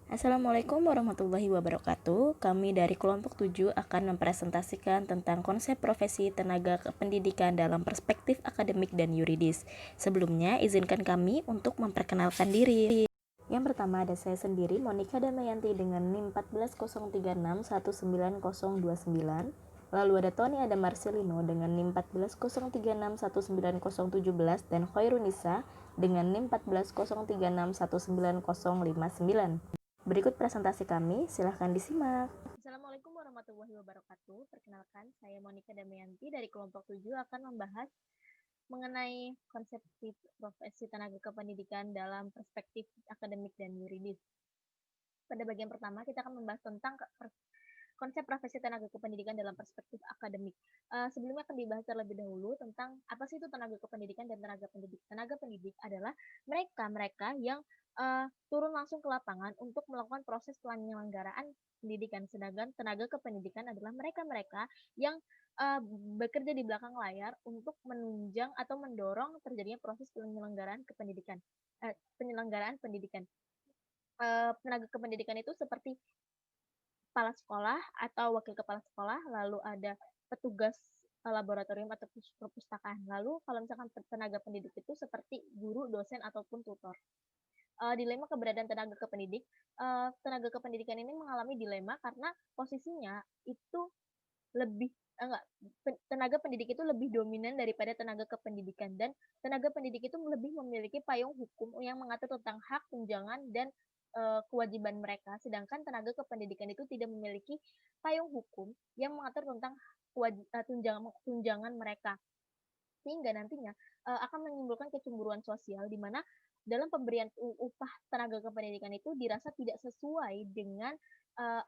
Assalamualaikum warahmatullahi wabarakatuh. Kami dari kelompok 7 akan mempresentasikan tentang konsep profesi tenaga kependidikan dalam perspektif akademik dan yuridis. Sebelumnya, izinkan kami untuk memperkenalkan diri. Yang pertama ada saya sendiri, Monica Damayanti dengan NIM 140361929. Lalu ada Tony Ada Marcelino dengan NIM 140361917 dan Khairunisa dengan NIM 140361959. Berikut presentasi kami, silahkan disimak. Assalamualaikum warahmatullahi wabarakatuh. Perkenalkan, saya Monica Damayanti dari kelompok 7 akan membahas mengenai konsep profesi tenaga kependidikan dalam perspektif akademik dan yuridis. Pada bagian pertama, kita akan membahas tentang konsep profesi tenaga kependidikan dalam perspektif akademik. Sebelumnya akan dibahas terlebih dahulu tentang apa sih itu tenaga kependidikan dan tenaga pendidik. Tenaga pendidik adalah mereka yang turun langsung ke lapangan untuk melakukan proses penyelenggaraan pendidikan. Sedangkan tenaga kependidikan adalah mereka yang bekerja di belakang layar untuk menunjang atau mendorong terjadinya proses penyelenggaraan pendidikan. Tenaga kependidikan itu seperti kepala sekolah atau wakil kepala sekolah, lalu ada petugas laboratorium atau perpustakaan. Lalu kalau misalkan tenaga pendidik itu seperti guru, dosen, ataupun tutor. Dilema keberadaan tenaga kependidikan ini mengalami dilema karena posisinya itu lebih enggak, tenaga pendidik itu lebih dominan daripada tenaga kependidikan, dan tenaga pendidik itu lebih memiliki payung hukum yang mengatur tentang hak, tunjangan, dan kewajiban mereka, sedangkan tenaga kependidikan itu tidak memiliki payung hukum yang mengatur tentang tunjangan mereka, sehingga nantinya akan menimbulkan kecemburuan sosial di mana dalam pemberian upah tenaga kependidikan itu dirasa tidak sesuai dengan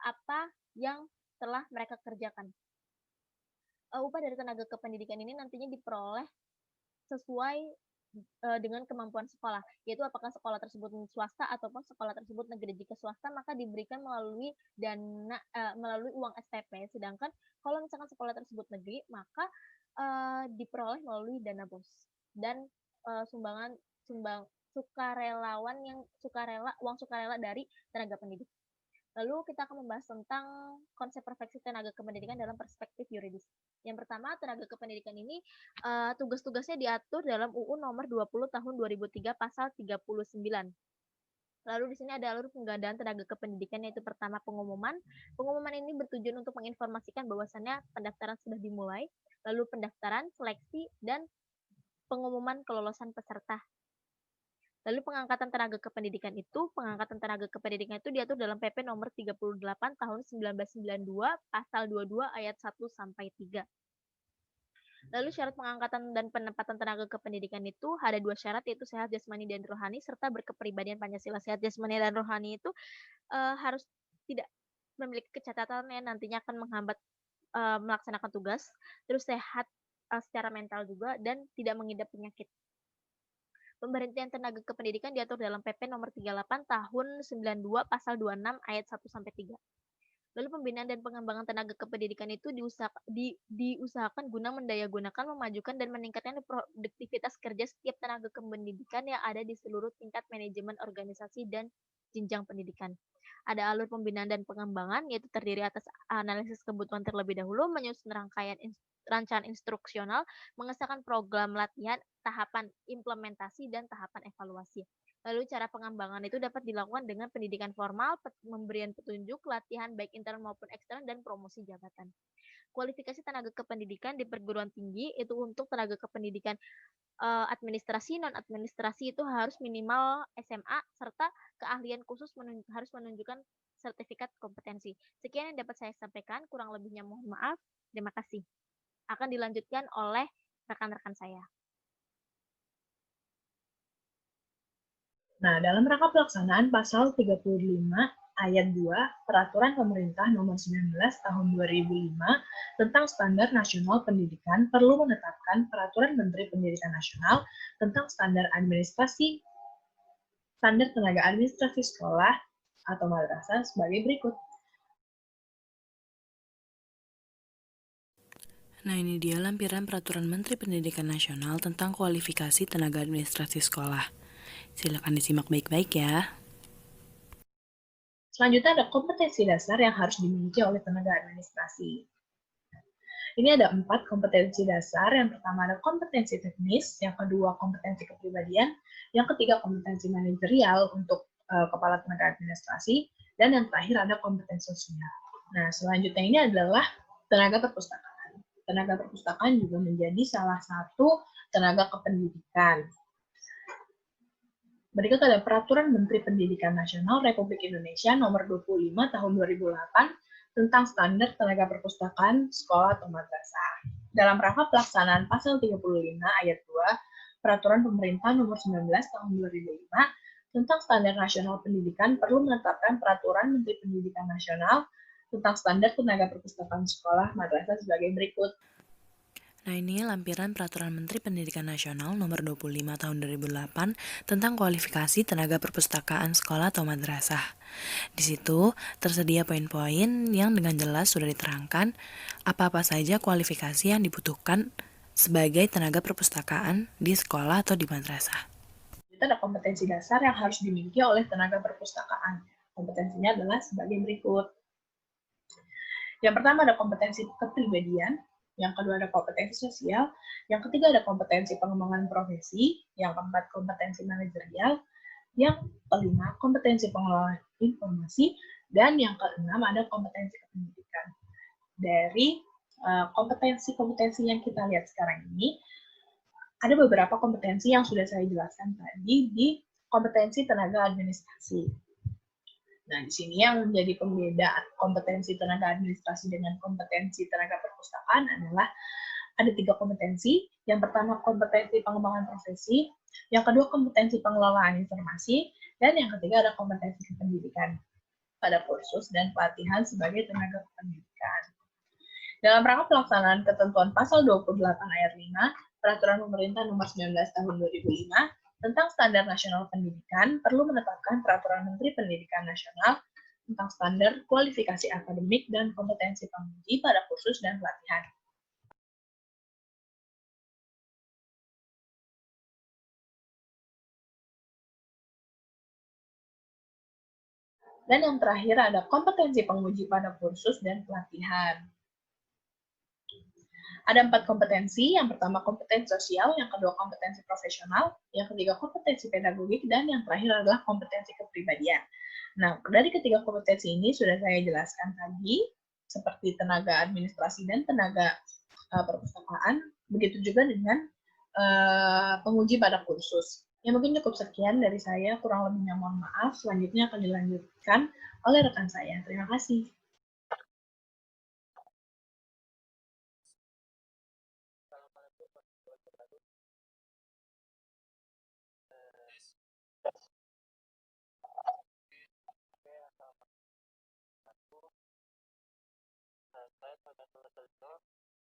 apa yang telah mereka kerjakan. Upah dari tenaga kependidikan ini nantinya diperoleh sesuai dengan kemampuan sekolah, yaitu apakah sekolah tersebut swasta ataupun sekolah tersebut negeri. Jika swasta maka diberikan melalui melalui uang SPP, sedangkan kalau misalkan sekolah tersebut negeri maka diperoleh melalui dana BOS dan sumbangan uang sukarela dari tenaga pendidik. Lalu kita akan membahas tentang konsep profesi tenaga kependidikan dalam perspektif yuridis. Yang pertama, tenaga kependidikan ini tugas-tugasnya diatur dalam UU nomor 20 tahun 2003 pasal 39. Lalu di sini ada alur penggandaan tenaga kependidikan, yaitu pertama pengumuman. Pengumuman ini bertujuan untuk menginformasikan bahwasannya pendaftaran sudah dimulai, lalu pendaftaran, seleksi, dan pengumuman kelolosan peserta. Lalu pengangkatan tenaga kependidikan itu diatur dalam PP nomor 38 tahun 1992 pasal 22 ayat 1 sampai 3. Lalu syarat pengangkatan dan penempatan tenaga kependidikan itu ada 2 syarat, yaitu sehat jasmani dan rohani serta berkepribadian Pancasila. Sehat jasmani dan rohani itu harus tidak memiliki kecacatan yang nantinya akan menghambat melaksanakan tugas, terus sehat secara mental juga, dan tidak mengidap penyakit. Pemberhentian tenaga kependidikan diatur dalam PP nomor 38 tahun 92 pasal 26 ayat 1 sampai 3. Lalu pembinaan dan pengembangan tenaga kependidikan itu diusahakan guna mendayagunakan, memajukan, dan meningkatkan produktivitas kerja setiap tenaga kependidikan yang ada di seluruh tingkat manajemen organisasi dan jenjang pendidikan. Ada alur pembinaan dan pengembangan, yaitu terdiri atas analisis kebutuhan terlebih dahulu, menyusun rancangan instruksional, mengesahkan program latihan, tahapan implementasi, dan tahapan evaluasi. Lalu cara pengembangan itu dapat dilakukan dengan pendidikan formal, pemberian petunjuk, latihan baik internal maupun eksternal, dan promosi jabatan. Kualifikasi tenaga kependidikan di perguruan tinggi itu untuk tenaga kependidikan administrasi, non-administrasi itu harus minimal SMA, serta keahlian khusus harus menunjukkan sertifikat kompetensi. Sekian yang dapat saya sampaikan, kurang lebihnya mohon maaf. Terima kasih. Akan dilanjutkan oleh rekan-rekan saya. Nah, dalam rangka pelaksanaan pasal 35 ayat 2 Peraturan Pemerintah Nomor 19 Tahun 2005 tentang Standar Nasional Pendidikan perlu menetapkan Peraturan Menteri Pendidikan Nasional tentang standar tenaga administrasi sekolah atau madrasah sebagai berikut. Nah, ini dia lampiran Peraturan Menteri Pendidikan Nasional tentang kualifikasi tenaga administrasi sekolah. Silakan disimak baik-baik ya. Selanjutnya ada kompetensi dasar yang harus dimiliki oleh tenaga administrasi. Ini ada 4 kompetensi dasar. Yang pertama ada kompetensi teknis, yang kedua kompetensi kepribadian, yang ketiga kompetensi manajerial untuk kepala tenaga administrasi, dan yang terakhir ada kompetensi sosial. Nah, selanjutnya ini adalah tenaga perpustakaan. Tenaga perpustakaan juga menjadi salah satu tenaga kependidikan. Berikut ada Peraturan Menteri Pendidikan Nasional Republik Indonesia Nomor 25 Tahun 2008 tentang standar tenaga perpustakaan sekolah atau madrasah. Dalam rangka pelaksanaan Pasal 35 Ayat 2 Peraturan Pemerintah Nomor 19 Tahun 2005 tentang standar nasional pendidikan perlu menetapkan Peraturan Menteri Pendidikan Nasional tentang standar tenaga perpustakaan sekolah madrasah sebagai berikut. Nah, ini lampiran Peraturan Menteri Pendidikan Nasional Nomor 25 Tahun 2008 tentang kualifikasi tenaga perpustakaan sekolah atau madrasah. Di situ tersedia poin-poin yang dengan jelas sudah diterangkan apa-apa saja kualifikasi yang dibutuhkan sebagai tenaga perpustakaan di sekolah atau di madrasah. Itu ada kompetensi dasar yang harus dimiliki oleh tenaga perpustakaan. Kompetensinya adalah sebagai berikut. Yang pertama ada kompetensi kepribadian, yang kedua ada kompetensi sosial, yang ketiga ada kompetensi pengembangan profesi, yang keempat kompetensi manajerial, yang kelima kompetensi pengelolaan informasi, dan yang keenam ada kompetensi kependidikan. Dari kompetensi-kompetensi yang kita lihat sekarang ini, ada beberapa kompetensi yang sudah saya jelaskan tadi di kompetensi tenaga administrasi. Nah, di sini yang menjadi pembeda kompetensi tenaga administrasi dengan kompetensi tenaga perpustakaan adalah ada 3 kompetensi. Yang pertama kompetensi pengembangan profesi, yang kedua kompetensi pengelolaan informasi, dan yang ketiga ada kompetensi kependidikan pada kursus dan pelatihan sebagai tenaga kependidikan. Dalam rangka pelaksanaan ketentuan pasal 28 ayat 5 Peraturan Pemerintah Nomor 19 Tahun 2005 tentang Standar Nasional Pendidikan perlu menetapkan Peraturan Menteri Pendidikan Nasional tentang standar kualifikasi akademik dan kompetensi penguji pada kursus dan pelatihan. Dan yang terakhir ada kompetensi penguji pada kursus dan pelatihan. Ada 4 kompetensi, yang pertama kompetensi sosial, yang kedua kompetensi profesional, yang ketiga kompetensi pedagogik, dan yang terakhir adalah kompetensi kepribadian. Nah, dari ketiga kompetensi ini sudah saya jelaskan tadi, seperti tenaga administrasi dan tenaga perpustakaan, begitu juga dengan penguji pada kursus. Ya mungkin cukup sekian dari saya, kurang lebihnya mohon maaf, selanjutnya akan dilanjutkan oleh rekan saya. Terima kasih. Saya Saudara Sergio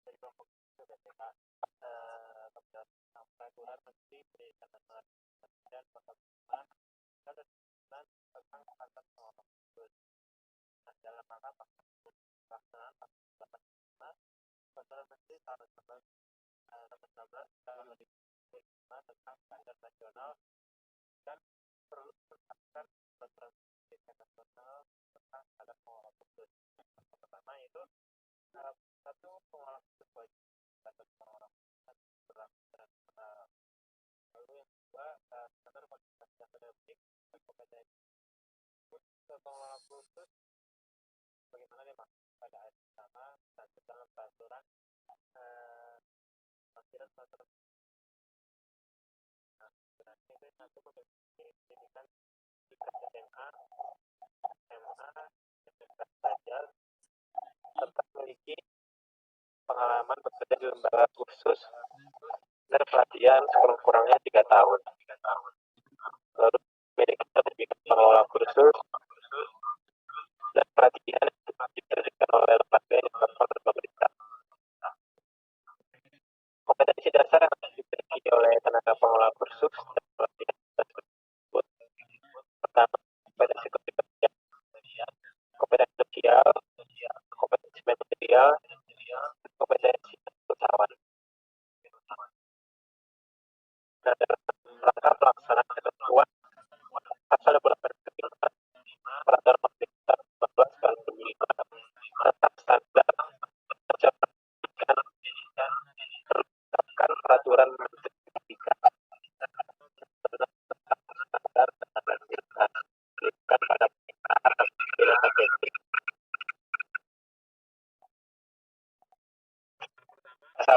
dari kelompok BPK Peraturan Menteri Pendidikan Nasional dan Perkembangan dan tentang standar pengelolaan kursus. Nah, dalam rangka pelaksanaan Peraturan Menteri tahun 2016 tahun 2005 tentang standar nasional dan perlu menetapkan Peraturan Pendidikan Nasional tentang standar pengelolaan kursus. Yang pertama itu satu pengelola kursus wajib dapat pengelola berlaku dan lalu yang kedua standar kualifikasi akademik dan kompetensi pengelola kursus bagaimana dimaksud pada ayat pertama satu dalam peraturan peraturan berarti itu satu kompetensi pendidikan di SMA belajar serta memiliki pengalaman bekerja di lembaga kursus dan pelatihan sekurang-kurangnya 3 tahun. Lalu memiliki sertifikat pengelola kursus dan pelatihan yang diberikan oleh lembaga yang oleh pemerintah. Kompetensi dasar yang harus dimiliki oleh tenaga pengelola kursus dan pelatihan tersebut. Pertama, kompetensi kepribadian, kompetensi sosial, kompetensi manajerial, kompetensi usahawan. Nah, dalam rangka pelaksanaan ketentuan pasal 28 Peraturan Menteri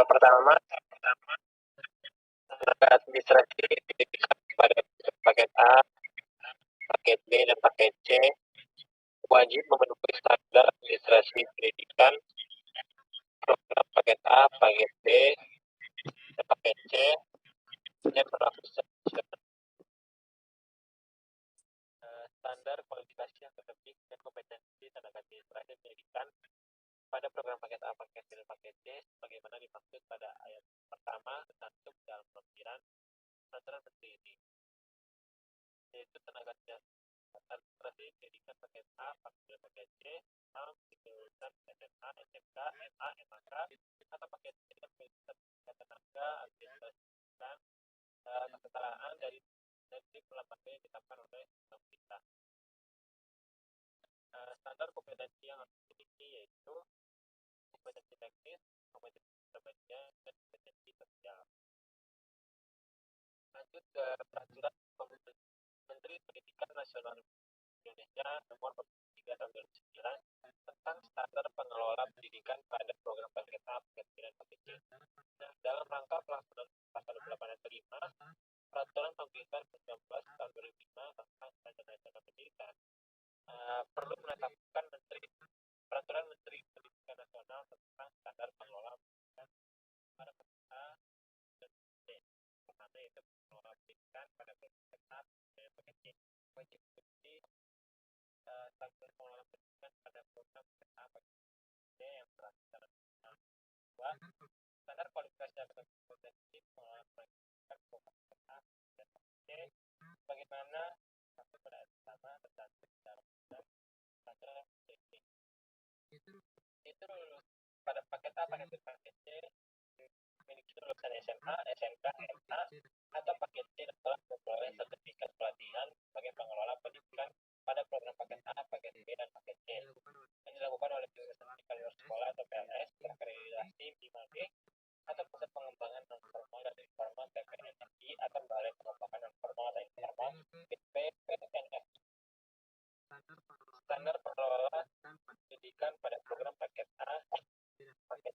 pertama, tenaga administrasi diberikan pada paket A, paket B, dan paket C wajib memenuhi standar administrasi pendidikan program paket A, paket B, dan paket C yang berlaku standar kualifikasi akademik dan kompetensi tenaga administrasi pendidikan pada program paket A, paket B, dan paket C sebagaimana dimaksud pada ayat pertama tercantum dalam lampiran peraturan menteri ini, yaitu tenaga administrasi pendidikan paket A, paket B, paket C, lulusan SMA, SMK, MA, MAK, atau paket C dan tenaga administrasi pendidikan kesetaraan dari pelamar yang ditetapkan oleh pemerintah. Standar kompetensi yang harus dimiliki yaitu kompetensi teknis, kompetensi intermedia, dan kompetensi sosial. Lanjut ke peraturan Menteri Pendidikan Nasional Indonesia nomor 3 tahun 2009 tentang standar pengelola pendidikan pada program paket A, paket B, dan paket C. Dalam rangka pelaksanaan pasal 28 ayat 5 peraturan pemerintah 19 tahun 2005 tentang standar nasional pendidikan perlu menetapkan peraturan Menteri Pendidikan Nasional tentang standar pengelola pendidikan pada paket A dan C. Pertama yaitu pengelola pendidikan pada paket A dan paket C. Wajib mengikuti standar pengelola pendidikan pada program paket A, paket C yang berlaku secara nasional. Dua, standar kualifikasi akademik kompetensi pengelola pendidikan program paket A dan paket C bagaimana masuk pada ayat pertama tercantum dalam standar teknik. Itu lulus pada paket A, paket B, paket C memiliki lulusan SMA, SMK, MA, atau paket C dan telah memperoleh sertifikat pelatihan sebagai pengelola pendidikan pada program paket A, paket B, dan paket C yang dilakukan oleh Universitas Kalibur Sekolah atau PLS terakreditasi 5D atau pusat pengembangan non formal dan informal TPNFI atau balai pengembangan non formal dan informal BPNF. Standar pengelola pendidikan pada program paket A, paket B, paket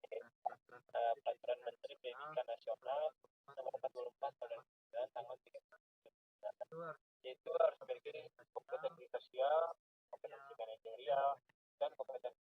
C, peraturan Menteri Pendidikan Nasional nomor 44 tahun 2009 tanggal 3 yaitu harus memiliki kompetensi sosial, kompetensi manajerial, dan kompetensi